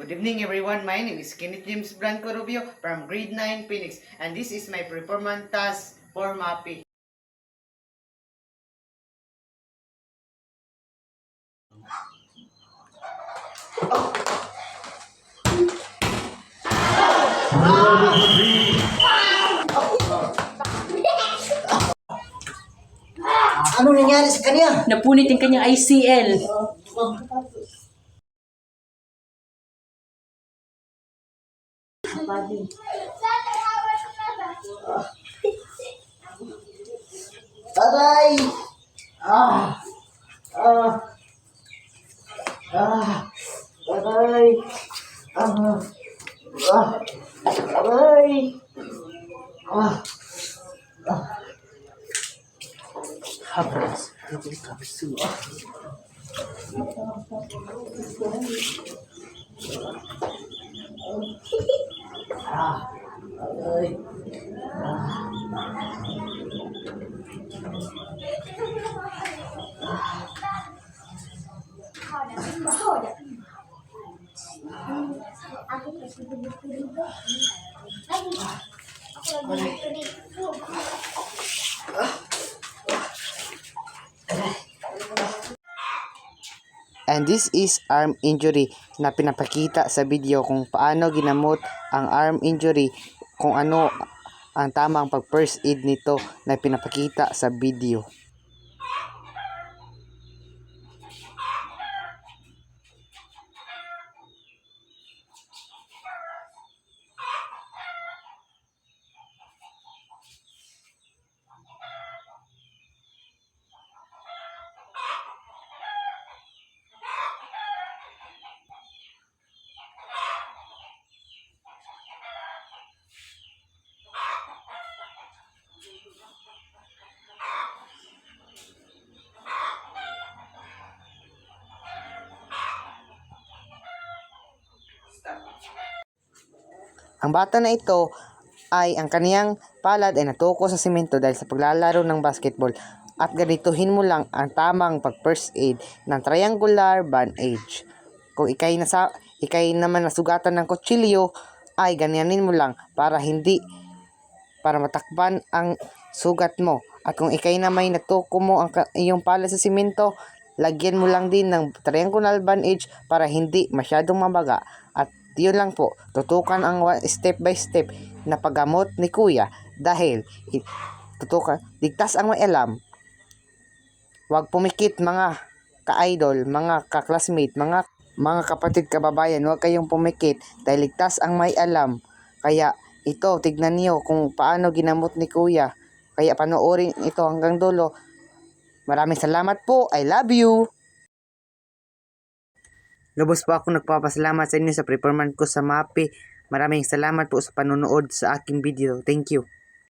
Good evening everyone, my name is Kenneth James Blanco Rubio from grade 9 Phoenix and this is my performance task for MAPI. Ano nangyari sa kanya? Napunit ang kanyang ICL. Aray! Aray! Aray! Habras. Aray! And this is arm injury na pinapakita sa video kung paano ginamot ang arm injury, kung ano ang tamang pag first aid nito na pinapakita sa video. Ang bata na ito ay ang kaniyang palad ay natuko sa simento dahil sa paglalaro ng basketball, at ganituhin mo lang ang tamang pag first aid ng triangular bandage. Kung ikay naman nasugatan ng kutsilyo ay ganyanin mo lang para matakpan ang sugat mo. At kung ikay na may natuko mo ang iyong palad sa simento, lagyan mo lang din ng triangular bandage para hindi masyadong mabaga. At yun lang po, tutukan ang step by step na paggamot ni Kuya dahil ligtas ang may alam. Huwag pumikit mga ka-idol, mga ka-classmate, mga kapatid, kababayan, huwag kayong pumikit dahil ligtas ang may alam. Kaya ito, tignan niyo kung paano ginamot ni Kuya. Kaya panoorin ito hanggang dulo. Maraming salamat po. I love you. Lubos po ako nagpapasalamat sa inyo sa performance ko sa MAPI. Maraming salamat po sa panonood sa aking video. Thank you.